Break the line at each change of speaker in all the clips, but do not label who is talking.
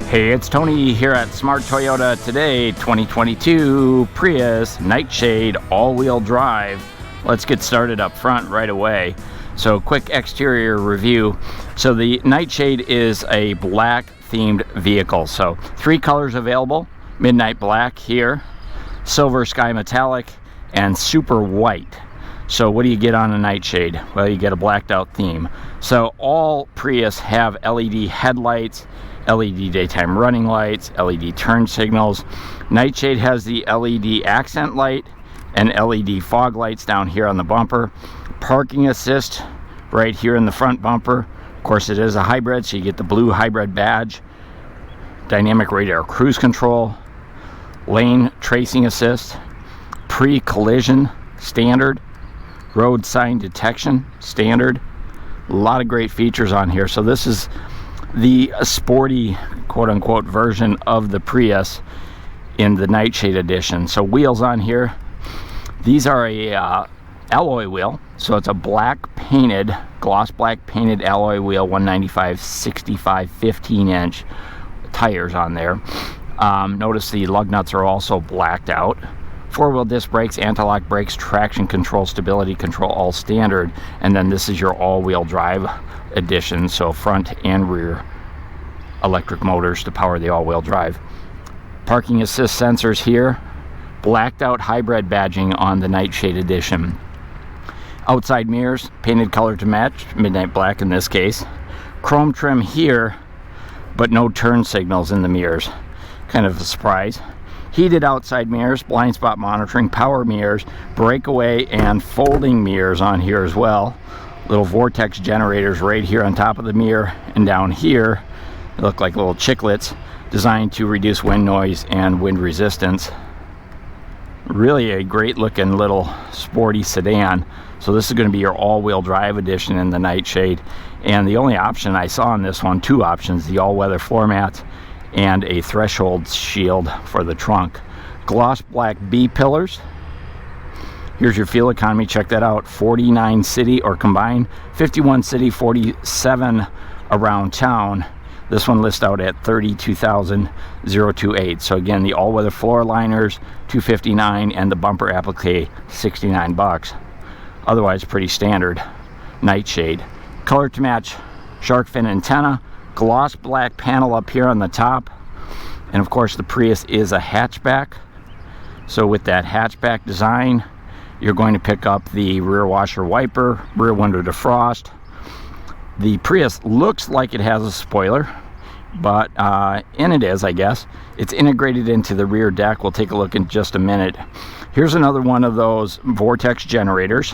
Hey, it's Tony here at Smart Toyota today. 2022 Prius Nightshade all-wheel drive. Let's get started up front right away. So quick exterior review. So the Nightshade is a black themed vehicle. So 3 colors available: midnight black here, silver sky metallic, and super white. So what do you get on a Nightshade? Well, you get a blacked out theme. So all Prius have LED headlights, LED daytime running lights, LED turn signals. Nightshade has the LED accent light and LED fog lights down here on the bumper. Parking assist right here in the front bumper. Of course, it is a hybrid, so you get the blue hybrid badge. Dynamic radar cruise control. Lane tracing assist. Pre-collision standard. Road sign detection standard. A lot of great features on here. So this is the sporty quote-unquote version of the Prius in the Nightshade edition. So wheels on here, these are a alloy wheel, so it's a black painted, gloss black painted alloy wheel, 195/65 15-inch tires on there. Notice the lug nuts are also blacked out. 4-wheel disc brakes, anti-lock brakes, traction control, stability control, all standard. And then this is your all-wheel drive edition, so front and rear electric motors to power the all-wheel drive. Parking assist sensors here. Blacked out hybrid badging on the Nightshade edition. Outside mirrors, painted color to match, midnight black in this case. Chrome trim here, but no turn signals in the mirrors. Kind of a surprise. Heated outside mirrors, blind spot monitoring, power mirrors, breakaway and folding mirrors on here as well. Little vortex generators right here on top of the mirror, and down here they look like little chiclets designed to reduce wind noise and wind resistance. Really a great looking little sporty sedan. So this is going to be your all-wheel drive edition in the Nightshade, and the only option I saw on this one, 2 options: the all-weather floor mats and a threshold shield for the trunk. Gloss black B pillars. Here's your fuel economy, check that out: 49 city or combined, 51 city, 47 around town. This one lists out at 32,028. So again, the all-weather floor liners $259 and the bumper applique $69. Otherwise pretty standard Nightshade. Color to match shark fin antenna, gloss black panel up here on the top, and of course the Prius is a hatchback. So with that hatchback design, you're going to pick up the rear washer wiper, rear window defrost. The Prius looks like it has a spoiler, but and it is, I guess. It's integrated into the rear deck. We'll take a look in just a minute. Here's another one of those vortex generators.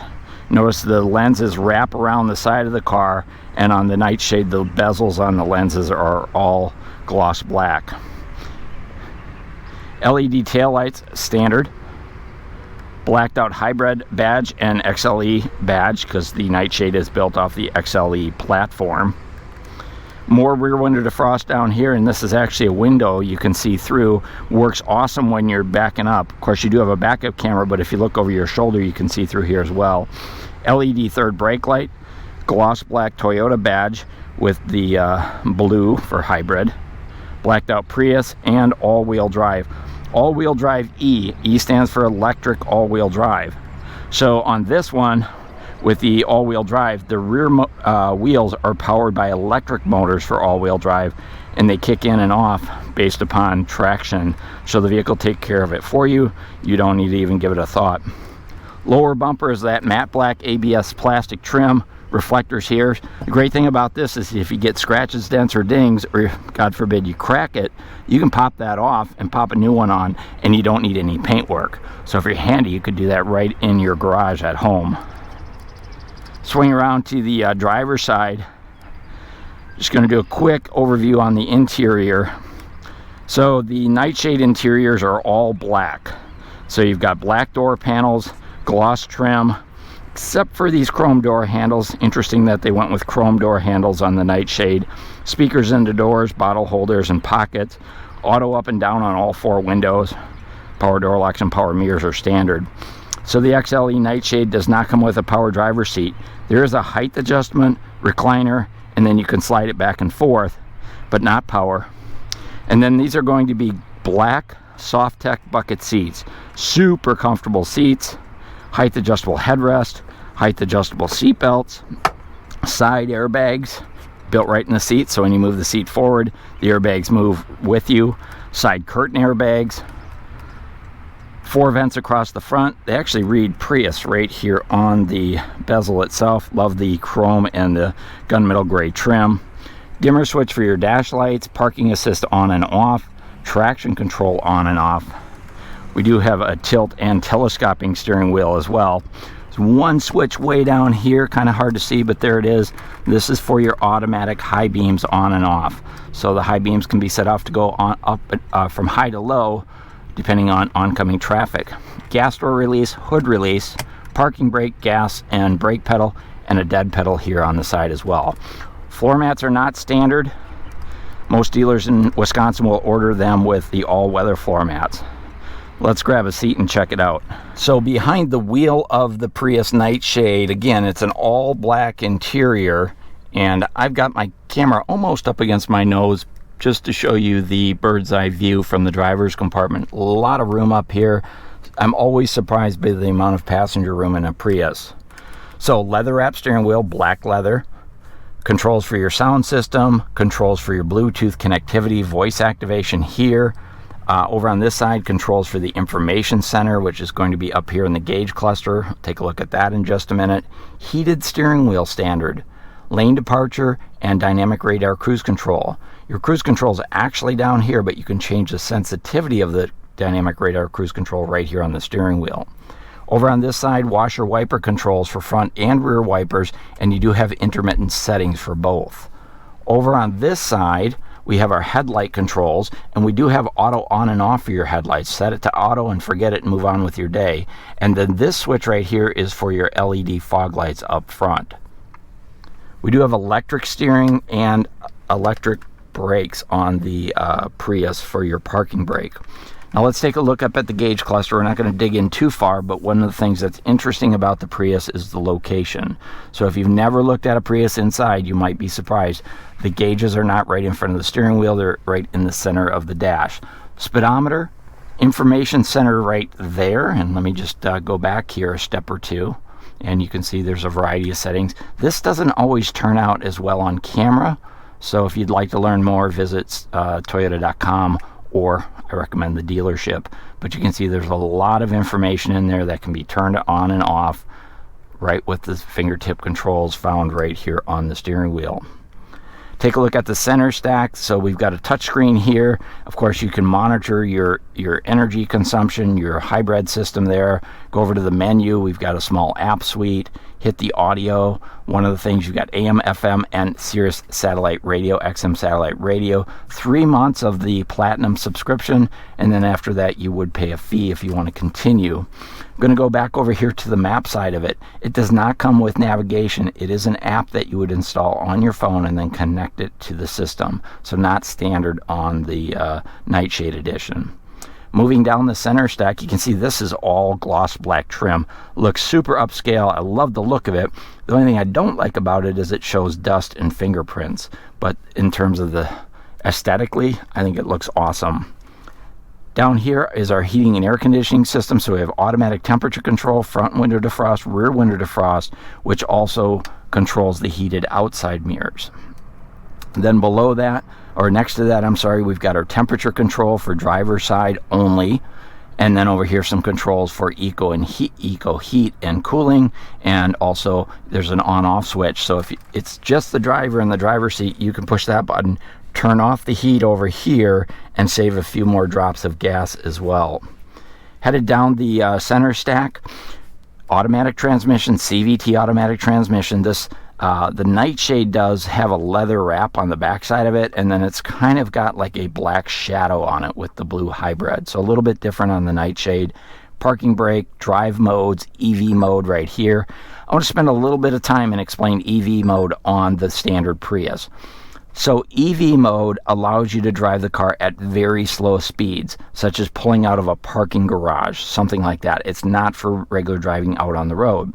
Notice the lenses wrap around the side of the car, and on the Nightshade the bezels on the lenses are all gloss black. LED taillights standard. Blacked out hybrid badge and XLE badge, because the Nightshade is built off the XLE platform. More rear window defrost down here, and this is actually a window you can see through. Works awesome when you're backing up. Of course, you do have a backup camera, but if you look over your shoulder you can see through here as well. LED third brake light, gloss black Toyota badge with the blue for hybrid. Blacked out Prius, and all-wheel drive. All-wheel drive E. E stands for electric all-wheel drive. So on this one, with the all-wheel drive, the rear wheels are powered by electric motors for all-wheel drive, and they kick in and off based upon traction. So the vehicle takes care of it for you. You don't need to even give it a thought. Lower bumper is that matte black ABS plastic trim. Reflectors here. The great thing about this is if you get scratches, dents, or dings, or God forbid you crack it, you can pop that off and pop a new one on, and you don't need any paint work. So if you're handy, you could do that right in your garage at home. Swing around to the driver's side. Just going to do a quick overview on the interior. So the Nightshade interiors are all black. So you've got black door panels, gloss trim, except for these chrome door handles. Interesting that they went with chrome door handles on the Nightshade. Speakers in the doors, bottle holders, and pockets. Auto up and down on all 4 windows. Power door locks and power mirrors are standard. So the XLE Nightshade does not come with a power driver's seat. There is a height adjustment, recliner, and then you can slide it back and forth, but not power. And then these are going to be black soft tech bucket seats. Super comfortable seats, height adjustable headrest, height adjustable seat belts, side airbags built right in the seat, so when you move the seat forward, the airbags move with you. Side curtain airbags, 4 vents across the front. They actually read Prius right here on the bezel itself. Love the chrome and the gunmetal gray trim. Dimmer switch for your dash lights, parking assist on and off, traction control on and off. We do have a tilt and telescoping steering wheel as well. There's one switch way down here, kind of hard to see, but there it is. This is for your automatic high beams on and off. So the high beams can be set off to go on up from high to low, depending on oncoming traffic. Gas door release, hood release, parking brake, gas and brake pedal, and a dead pedal here on the side as well. Floor mats are not standard. Most dealers in Wisconsin will order them with the all-weather floor mats. Let's grab a seat and check it out. So behind the wheel of the Prius Nightshade, again, it's an all black interior, and I've got my camera almost up against my nose just to show you the bird's eye view from the driver's compartment. A lot of room up here. I'm always surprised by the amount of passenger room in a Prius. So leather wrap steering wheel, black leather. Controls for your sound system, controls for your Bluetooth connectivity, voice activation here. Over on this side, controls for the information center, which is going to be up here in the gauge cluster. Take a look at that in just a minute. Heated steering wheel standard, lane departure, and dynamic radar cruise control. Your cruise control is actually down here, but you can change the sensitivity of the dynamic radar cruise control right here on the steering wheel. Over on this side, washer wiper controls for front and rear wipers, and you do have intermittent settings for both. Over on this side, we have our headlight controls, and we do have auto on and off for your headlights. Set it to auto and forget it and move on with your day. And then this switch right here is for your LED fog lights up front. We do have electric steering and electric brakes on the Prius for your parking brake. Now let's take a look up at the gauge cluster. We're not going to dig in too far, but one of the things that's interesting about the Prius is the location. So if you've never looked at a Prius inside, you might be surprised. The gauges are not right in front of the steering wheel, they're right in the center of the dash. Speedometer, information center right there, and let me just go back here a step or two, and you can see there's a variety of settings. This doesn't always turn out as well on camera, so if you'd like to learn more, visit Toyota.com, or I recommend the dealership. But you can see there's a lot of information in there that can be turned on and off right with the fingertip controls found right here on the steering wheel. Take a look at the center stack. So we've got a touchscreen here. Of course, you can monitor your energy consumption, your hybrid system there. Go over to the menu. We've got a small app suite. Hit the audio. One of the things, you've got AM, FM, and Sirius satellite radio, XM satellite radio. 3 months of the Platinum subscription, and then after that you would pay a fee if you want to continue. I'm going to go back over here to the map side of it. It does not come with navigation. It is an app that you would install on your phone and then connect it to the system. So not standard on the Nightshade edition. Moving down the center stack, you can see this is all gloss black trim. Looks super upscale. I love the look of it. The only thing I don't like about it is it shows dust and fingerprints. But in terms of the aesthetically, I think it looks awesome. Down here is our heating and air conditioning system. So we have automatic temperature control, front window defrost, rear window defrost, which also controls the heated outside mirrors. Then below that, or next to that, I'm sorry, we've got our temperature control for driver's side only. And then over here, some controls for eco heat and cooling. And also there's an on-off switch. So if it's just the driver in the driver's seat, you can push that button, turn off the heat over here, and save a few more drops of gas as well. Headed down the center stack, automatic transmission, CVT automatic transmission. This the Nightshade does have a leather wrap on the back side of it, and then it's kind of got like a black shadow on it with the blue hybrid. So a little bit different on the Nightshade. Parking brake, drive modes, EV mode right here. I want to spend a little bit of time and explain EV mode on the standard Prius. So EV mode allows you to drive the car at very slow speeds, such as pulling out of a parking garage, something like that. It's not for regular driving out on the road.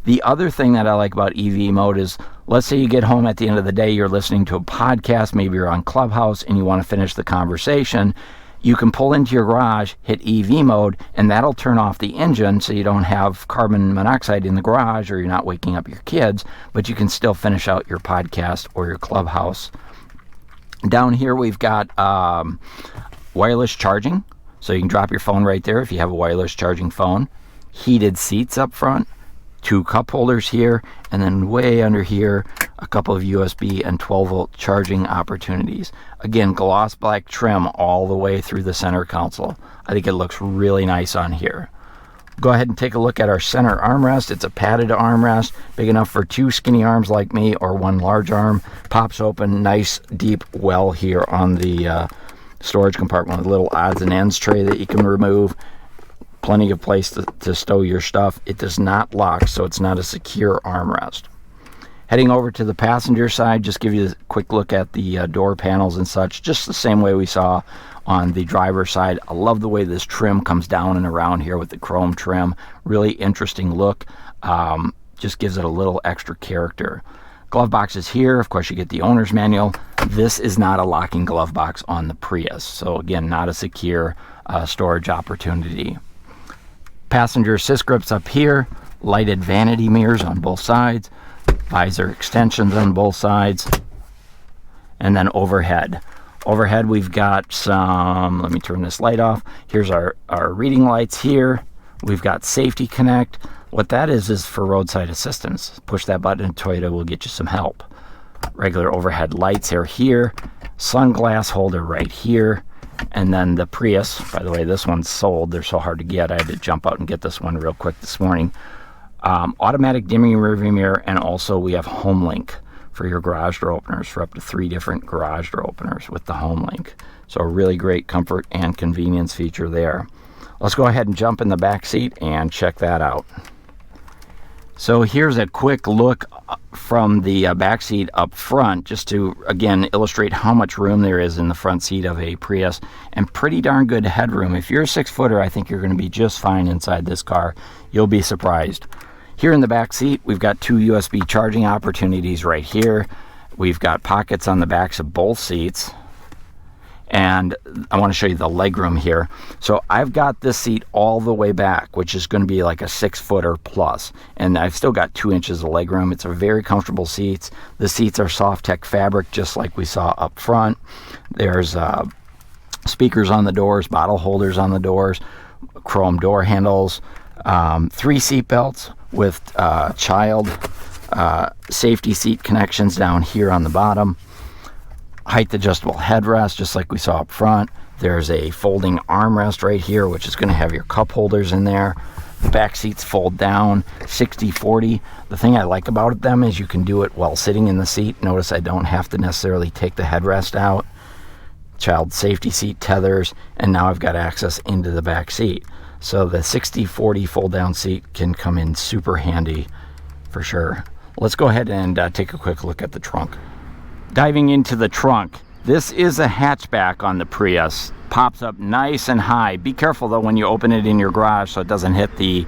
The other thing that I like about EV mode is, let's say you get home at the end of the day, you're listening to a podcast, maybe you're on Clubhouse and you want to finish the conversation. You can pull into your garage, hit EV mode, and that'll turn off the engine so you don't have carbon monoxide in the garage or you're not waking up your kids, but you can still finish out your podcast or your Clubhouse. Down here we've got wireless charging, so you can drop your phone right there if you have a wireless charging phone. Heated seats up front, 2 cup holders here, and then way under here a couple of USB and 12-volt charging opportunities. Again, gloss black trim all the way through the center console. I think it looks really nice on here. Go ahead and take a look at our center armrest. It's a padded armrest, big enough for 2 skinny arms like me or 1 large arm. Pops open, nice deep well here on the storage compartment with a little odds and ends tray that you can remove. Plenty of place to stow your stuff. It does not lock, so it's not a secure armrest. Heading over to the passenger side, just give you a quick look at the door panels and such, just the same way we saw on the driver's side. I love the way this trim comes down and around here with the chrome trim. Really interesting look. Just gives it a little extra character. Glove box is here. Of course, you get the owner's manual. This is not a locking glove box on the Prius. So again, not a secure storage opportunity. Passenger assist grips up here. Lighted vanity mirrors on both sides. Visor extensions on both sides. And then overhead. Overhead we've got some, let me turn this light off. Here's our reading lights here. We've got Safety Connect. What that is for roadside assistance. Push that button and Toyota will get you some help. Regular overhead lights are here. Sunglass holder right here. And then the Prius, by the way, this one's sold. They're so hard to get. I had to jump out and get this one real quick this morning. Automatic dimming rearview mirror, and also we have Home Link for your garage door openers, for up to 3 different garage door openers with the Home Link. So a really great comfort and convenience feature there. Let's go ahead and jump in the back seat and check that out. So here's a quick look from the back seat up front, just to again illustrate how much room there is in the front seat of a Prius, and pretty darn good headroom. If you're a 6-footer, I think you're going to be just fine inside this car. You'll be surprised. Here in the back seat, we've got 2 USB charging opportunities right here. We've got pockets on the backs of both seats. And I want to show you the legroom here. So I've got this seat all the way back, which is going to be like a 6-footer plus. And I've still got 2 inches of legroom. It's a very comfortable seats. The seats are soft tech fabric, just like we saw up front. There's speakers on the doors, bottle holders on the doors, chrome door handles, 3 seat belts with child safety seat connections down here on the bottom. Height adjustable headrest, just like we saw up front. There's a folding armrest right here, which is going to have your cup holders in there. The back seats fold down, 60/40. The thing I like about them is you can do it while sitting in the seat. Notice I don't have to necessarily take the headrest out. Child safety seat tethers, and now I've got access into the back seat. So the 60/40 fold down seat can come in super handy for sure. Let's go ahead and take a quick look at the trunk. Diving into the trunk, this is a hatchback on the Prius. Pops up nice and high. Be careful though when you open it in your garage so it doesn't hit the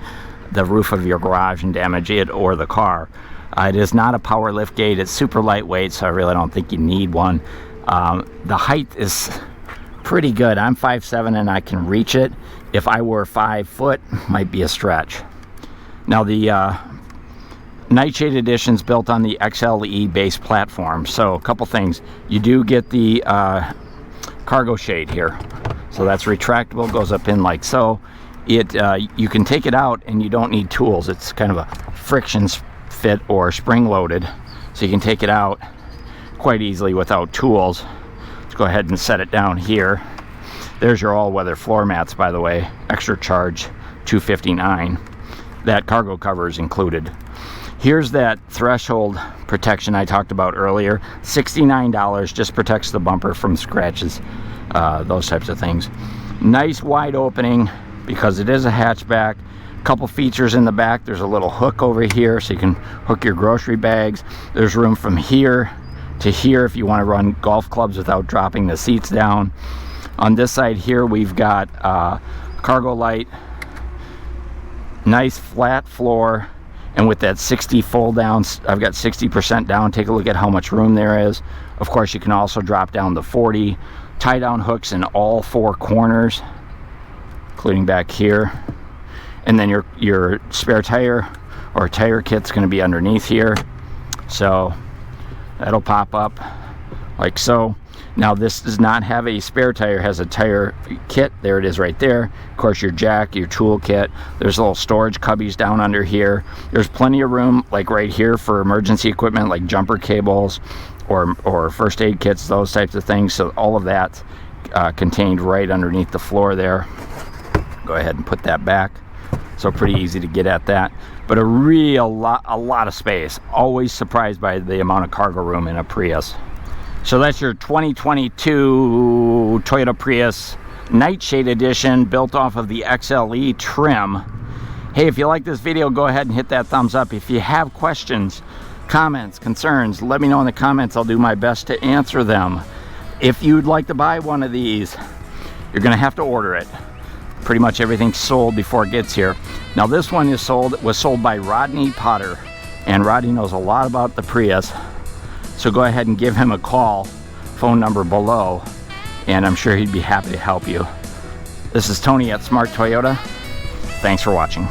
roof of your garage and damage it or the car. It is not a power lift gate. It's super lightweight, so I really don't think you need one. The height is pretty good. I'm 5'7" and I can reach it. If I were 5 foot, might be a stretch. Now the Nightshade Edition's built on the XLE base platform. So a couple things. You do get the cargo shade here. So that's retractable, goes up in like so. You can take it out and you don't need tools. It's kind of a friction fit or spring loaded. So you can take it out quite easily without tools. Let's go ahead and set it down here. There's your all-weather floor mats, by the way. Extra charge, $259. That cargo cover is included. Here's that threshold protection I talked about earlier. $69, just protects the bumper from scratches, those types of things. Nice wide opening because it is a hatchback. Couple features in the back. There's a little hook over here so you can hook your grocery bags. There's room from here to here if you want to run golf clubs without dropping the seats down. On this side here we've got cargo light, nice flat floor, And with that 60 full down, I've got 60% down. Take a look at how much room there is. Of course, you can also drop down to 40. Tie down hooks in all 4 corners, including back here. And then your spare tire or tire kit's going to be underneath here. So that'll pop up like so. Now this does not have a spare tire, it has a tire kit. There it is right there. Of course, your jack, your tool kit. There's little storage cubbies down under here. There's plenty of room like right here for emergency equipment like jumper cables or first aid kits, those types of things. So all of that contained right underneath the floor there. Go ahead and put that back. So pretty easy to get at that. But a lot of space. Always surprised by the amount of cargo room in a Prius. So that's your 2022 Toyota Prius Nightshade Edition, built off of the XLE trim. Hey, if you like this video, go ahead and hit that thumbs up. If you have questions, comments, concerns, let me know in the comments. I'll do my best to answer them. If you'd like to buy one of these, you're gonna have to order it. Pretty much everything's sold before it gets here. Now this one was sold by Rodney Potter, and Rodney knows a lot about the Prius. So go ahead and give him a call, phone number below, and I'm sure he'd be happy to help you. This is Tony at Smart Toyota. Thanks for watching.